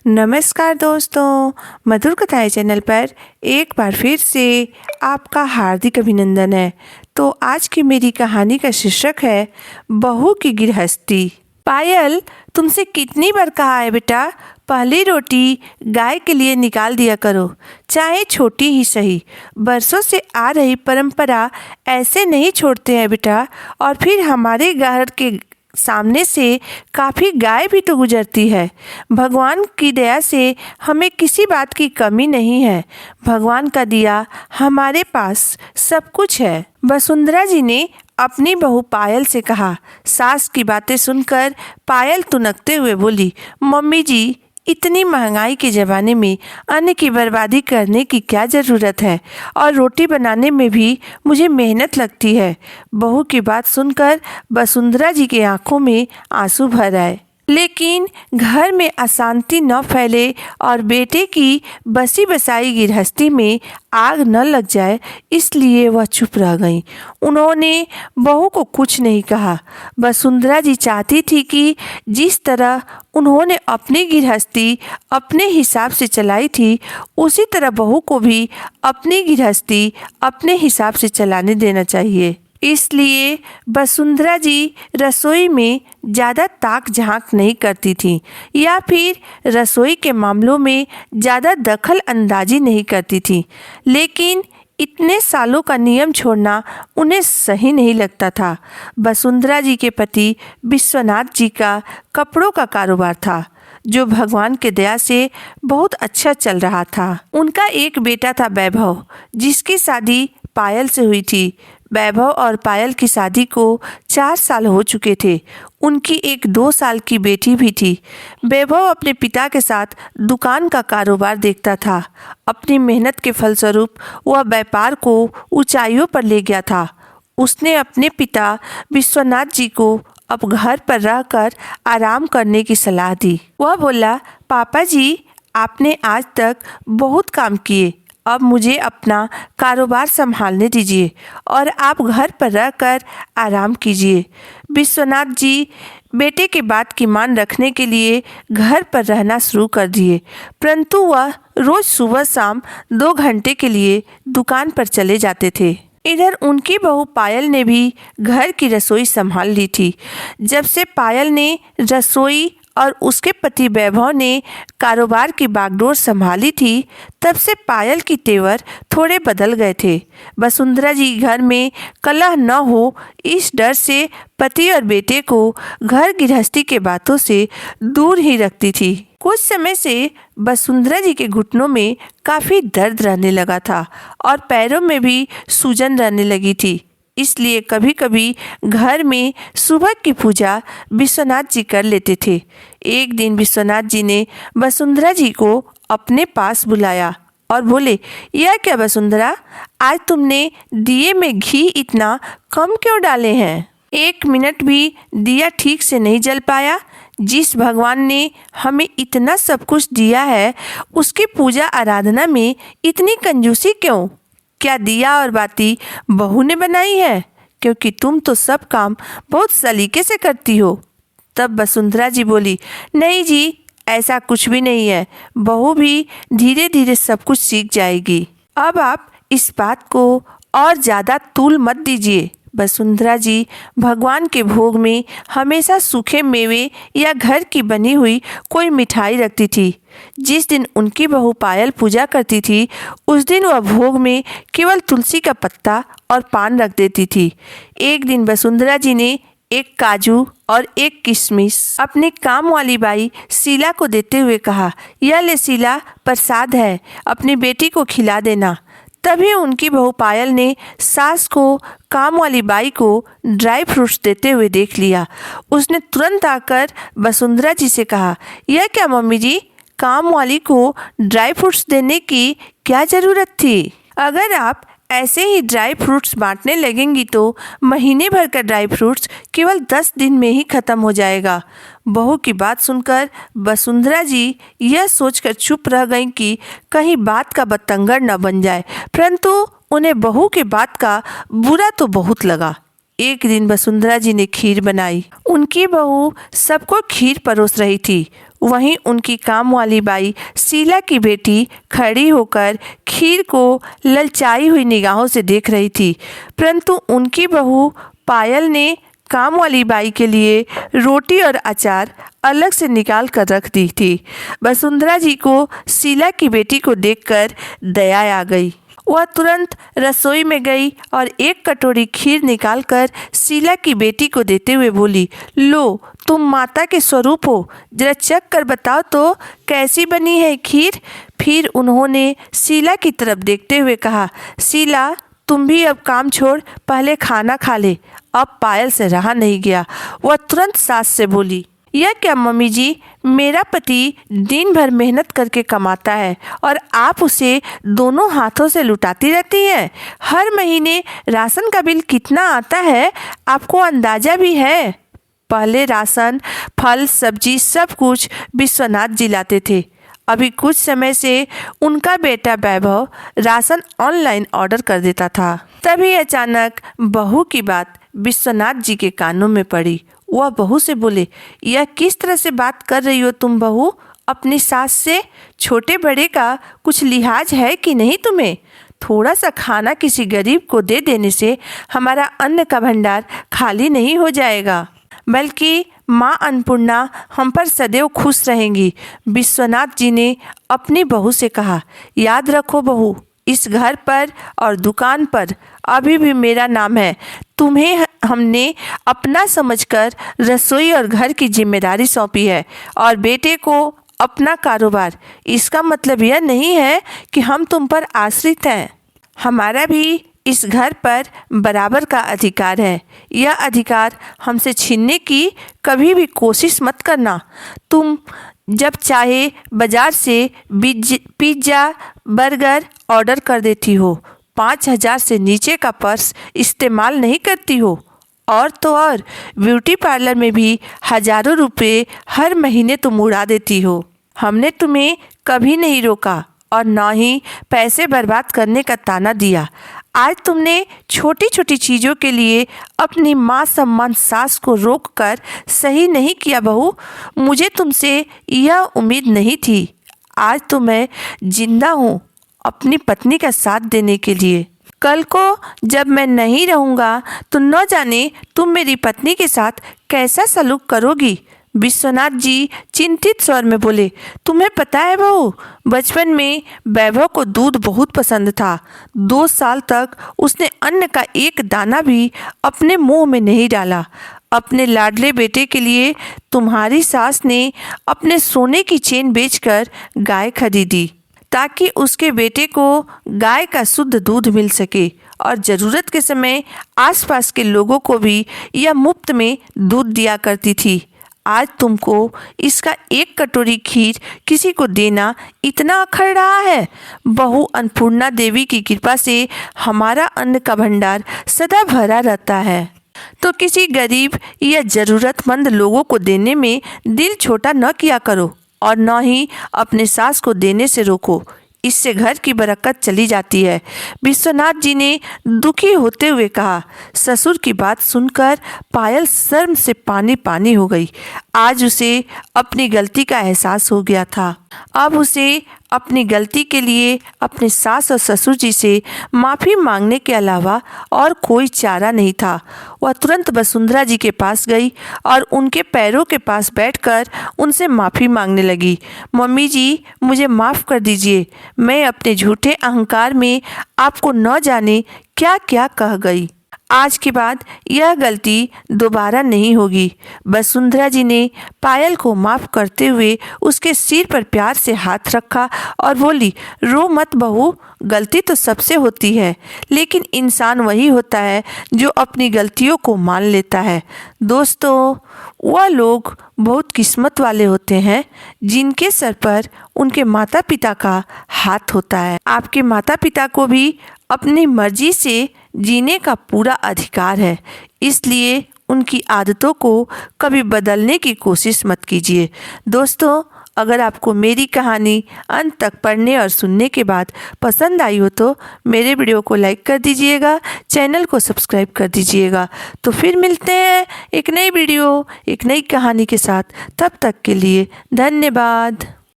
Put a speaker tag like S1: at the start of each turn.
S1: नमस्कार दोस्तों, मधुर कथाएं चैनल पर एक बार फिर से आपका हार्दिक अभिनंदन है। तो आज की मेरी कहानी का शीर्षक है बहू की गृहस्थी। पायल, तुमसे कितनी बार कहा है बेटा, पहली रोटी गाय के लिए निकाल दिया करो, चाहे छोटी ही सही। बरसों से आ रही परंपरा ऐसे नहीं छोड़ते हैं बेटा। और फिर हमारे घर के सामने से काफ़ी गाय भी तो गुजरती है। भगवान की दया से हमें किसी बात की कमी नहीं है। भगवान का दिया हमारे पास सब कुछ है। वसुंधरा जी ने अपनी बहू पायल से कहा। सास की बातें सुनकर पायल तुनकते हुए बोली, मम्मी जी, इतनी महंगाई के ज़माने में अन्न की बर्बादी करने की क्या ज़रूरत है, और रोटी बनाने में भी मुझे मेहनत लगती है। बहू की बात सुनकर वसुंधरा जी के आंखों में आंसू भर आए। लेकिन घर में अशांति न फैले और बेटे की बसी बसाई गृहस्थी में आग न लग जाए, इसलिए वह चुप रह गईं। उन्होंने बहू को कुछ नहीं कहा। वसुंधरा जी चाहती थी कि जिस तरह उन्होंने अपनी गृहस्थी अपने हिसाब से चलाई थी, उसी तरह बहू को भी अपनी गृहस्थी अपने हिसाब से चलाने देना चाहिए। इसलिए वसुंधरा जी रसोई में ज़्यादा ताक झांक नहीं करती थी, या फिर रसोई के मामलों में ज़्यादा दखल अंदाजी नहीं करती थी। लेकिन इतने सालों का नियम छोड़ना उन्हें सही नहीं लगता था। वसुंधरा जी के पति विश्वनाथ जी का कपड़ों का कारोबार था, जो भगवान के दया से बहुत अच्छा चल रहा था। उनका एक बेटा था वैभव, जिसकी शादी पायल से हुई थी। वैभव और पायल की शादी को 4 साल हो चुके थे। उनकी एक 2 साल की बेटी भी थी। वैभव अपने पिता के साथ दुकान का कारोबार देखता था। अपनी मेहनत के फलस्वरूप वह व्यापार को ऊंचाइयों पर ले गया था। उसने अपने पिता विश्वनाथ जी को अब घर पर रहकर आराम करने की सलाह दी। वह बोला, पापा जी, आपने आज तक बहुत काम किए, अब मुझे अपना कारोबार संभालने दीजिए और आप घर पर रहकर आराम कीजिए। विश्वनाथ जी बेटे के बात की मान रखने के लिए घर पर रहना शुरू कर दिए, परंतु वह रोज सुबह शाम 2 घंटे के लिए दुकान पर चले जाते थे। इधर उनकी बहू पायल ने भी घर की रसोई संभाल ली थी। जब से पायल ने रसोई और उसके पति वैभव ने कारोबार की बागडोर संभाली थी, तब से पायल की तेवर थोड़े बदल गए थे। वसुंधरा जी घर में कलह न हो, इस डर से पति और बेटे को घर गृहस्थी के बातों से दूर ही रखती थी। कुछ समय से वसुंधरा जी के घुटनों में काफ़ी दर्द रहने लगा था और पैरों में भी सूजन रहने लगी थी। इसलिए कभी कभी घर में सुबह की पूजा विश्वनाथ जी कर लेते थे। एक दिन विश्वनाथ जी ने वसुंधरा जी को अपने पास बुलाया और बोले, यह क्या वसुंधरा, आज तुमने दिए में घी इतना कम क्यों डाले हैं? 1 मिनट भी दिया ठीक से नहीं जल पाया? जिस भगवान ने हमें इतना सब कुछ दिया है, उसकी पूजा आराधना में इतनी कंजूसी क्यों? क्या दिया और बाती बहू ने बनाई है? क्योंकि तुम तो सब काम बहुत सलीके से करती हो। तब वसुंधरा जी बोली, नहीं जी, ऐसा कुछ भी नहीं है। बहू भी धीरे धीरे सब कुछ सीख जाएगी। अब आप इस बात को और ज़्यादा तूल मत दीजिए। वसुंधरा जी भगवान के भोग में हमेशा सूखे मेवे या घर की बनी हुई कोई मिठाई रखती थी। जिस दिन उनकी बहू पायल पूजा करती थी, उस दिन वह भोग में केवल तुलसी का पत्ता और पान रख देती थी। एक दिन वसुंधरा जी ने एक काजू और एक किशमिश अपनी काम वाली बाई शीला को देते हुए कहा, यह ले शीला, प्रसाद है, अपनी बेटी को खिला देना। तभी उनकी बहू पायल ने सास को काम वाली बाई को ड्राई फ्रूट्स देते हुए देख लिया। उसने तुरंत आकर वसुंधरा जी से कहा, यह क्या मम्मी जी, काम वाली को ड्राई फ्रूट्स देने की क्या ज़रूरत थी? अगर आप ऐसे ही ड्राई फ्रूट्स बांटने लगेंगी तो महीने भर का ड्राई फ्रूट्स केवल 10 दिन में ही ख़त्म हो जाएगा। बहू की बात सुनकर वसुंधरा जी यह सोचकर चुप रह गईं कि कहीं बात का बतंगड़ न बन जाए, परंतु उन्हें बहू की बात का बुरा तो बहुत लगा। एक दिन वसुंधरा जी ने खीर बनाई। उनकी बहू सबको खीर परोस रही थी। वहीं उनकी काम वाली बाई शीला की बेटी खड़ी होकर खीर को ललचाई हुई निगाहों से देख रही थी। परंतु उनकी बहू पायल ने काम वाली बाई के लिए रोटी और अचार अलग से निकाल कर रख दी थी। वसुंधरा जी को शीला की बेटी को देखकर दया आ गई। वह तुरंत रसोई में गई और एक कटोरी खीर निकालकर शीला की बेटी को देते हुए बोली, लो, तुम माता के स्वरूप हो, जरा चख कर बताओ तो कैसी बनी है खीर। फिर उन्होंने शीला की तरफ देखते हुए कहा, शीला, तुम भी अब काम छोड़ पहले खाना खा ले। अब पायल से रहा नहीं गया। वह तुरंत सास से बोली, यह क्या मम्मी जी, मेरा पति दिन भर मेहनत करके कमाता है और आप उसे दोनों हाथों से लुटाती रहती हैं। हर महीने राशन का बिल कितना आता है आपको अंदाजा भी है। पहले राशन, फल, सब्जी सब कुछ विश्वनाथ जी लाते थे। अभी कुछ समय से उनका बेटा वैभव राशन ऑनलाइन ऑर्डर कर देता था। तभी अचानक बहू की बात विश्वनाथ जी के कानों में पड़ी। वह बहू से बोले, यह किस तरह से बात कर रही हो तुम बहू अपनी सास से? छोटे बड़े का कुछ लिहाज है कि नहीं तुम्हें? थोड़ा सा खाना किसी गरीब को दे देने से हमारा अन्न का भंडार खाली नहीं हो जाएगा, बल्कि माँ अन्नपूर्णा हम पर सदैव खुश रहेंगी। विश्वनाथ जी ने अपनी बहू से कहा, याद रखो बहू, इस घर पर और दुकान पर अभी भी मेरा नाम है। तुम्हें हमने अपना समझकर रसोई और घर की जिम्मेदारी सौंपी है और बेटे को अपना कारोबार। इसका मतलब यह नहीं है कि हम तुम पर आश्रित हैं। हमारा भी इस घर पर बराबर का अधिकार है। यह अधिकार हमसे छीनने की कभी भी कोशिश मत करना। तुम जब चाहे बाजार से पिज्ज़ा, बर्गर ऑर्डर कर देती हो, 5,000 से नीचे का पर्स इस्तेमाल नहीं करती हो, और तो और ब्यूटी पार्लर में भी हज़ारों रुपए हर महीने तुम उड़ा देती हो। हमने तुम्हें कभी नहीं रोका और ना ही पैसे बर्बाद करने का ताना दिया। आज तुमने छोटी छोटी चीज़ों के लिए अपनी माँ सम्मान सास को रोककर सही नहीं किया बहू। मुझे तुमसे यह उम्मीद नहीं थी। आज तो मैं जिंदा हूँ अपनी पत्नी का साथ देने के लिए। कल को जब मैं नहीं रहूँगा तो न जाने तुम मेरी पत्नी के साथ कैसा सलूक करोगी। विश्वनाथ जी चिंतित स्वर में बोले, तुम्हें पता है बहू, बचपन में वैभव को दूध बहुत पसंद था। 2 साल तक उसने अन्न का एक दाना भी अपने मुंह में नहीं डाला। अपने लाडले बेटे के लिए तुम्हारी सास ने अपने सोने की चेन बेचकर गाय खरीदी ताकि उसके बेटे को गाय का शुद्ध दूध मिल सके और ज़रूरत के समय आसपास के लोगों को भी यह मुफ्त में दूध दिया करती थी। आज तुमको इसका एक कटोरी खीर किसी को देना इतना अखर रहा है। बहू अन्नपूर्णा देवी की कृपा से हमारा अन्न का भंडार सदा भरा रहता है, तो किसी गरीब या ज़रूरतमंद लोगों को देने में दिल छोटा न किया करो और न ही अपने सास को देने से रोको। इससे घर की बरकत चली जाती है। विश्वनाथ जी ने दुखी होते हुए कहा। ससुर की बात सुनकर पायल शर्म से पानी पानी हो गई। आज उसे अपनी गलती का एहसास हो गया था। अब उसे अपनी गलती के लिए अपने सास और ससुर जी से माफ़ी मांगने के अलावा और कोई चारा नहीं था। वह तुरंत वसुंधरा जी के पास गई और उनके पैरों के पास बैठकर उनसे माफ़ी मांगने लगी। मम्मी जी, मुझे माफ़ कर दीजिए। मैं अपने झूठे अहंकार में आपको न जाने क्या क्या कह गई। आज के बाद यह गलती दोबारा नहीं होगी। वसुंधरा जी ने पायल को माफ़ करते हुए उसके सिर पर प्यार से हाथ रखा और बोली, रो मत बहू, गलती तो सबसे होती है, लेकिन इंसान वही होता है जो अपनी गलतियों को मान लेता है। दोस्तों, वह लोग बहुत किस्मत वाले होते हैं जिनके सर पर उनके माता पिता का हाथ होता है। आपके माता पिता को भी अपनी मर्जी से जीने का पूरा अधिकार है, इसलिए उनकी आदतों को कभी बदलने की कोशिश मत कीजिए। दोस्तों, अगर आपको मेरी कहानी अंत तक पढ़ने और सुनने के बाद पसंद आई हो तो मेरे वीडियो को लाइक कर दीजिएगा, चैनल को सब्सक्राइब कर दीजिएगा। तो फिर मिलते हैं एक नई वीडियो, एक नई कहानी के साथ। तब तक के लिए धन्यवाद।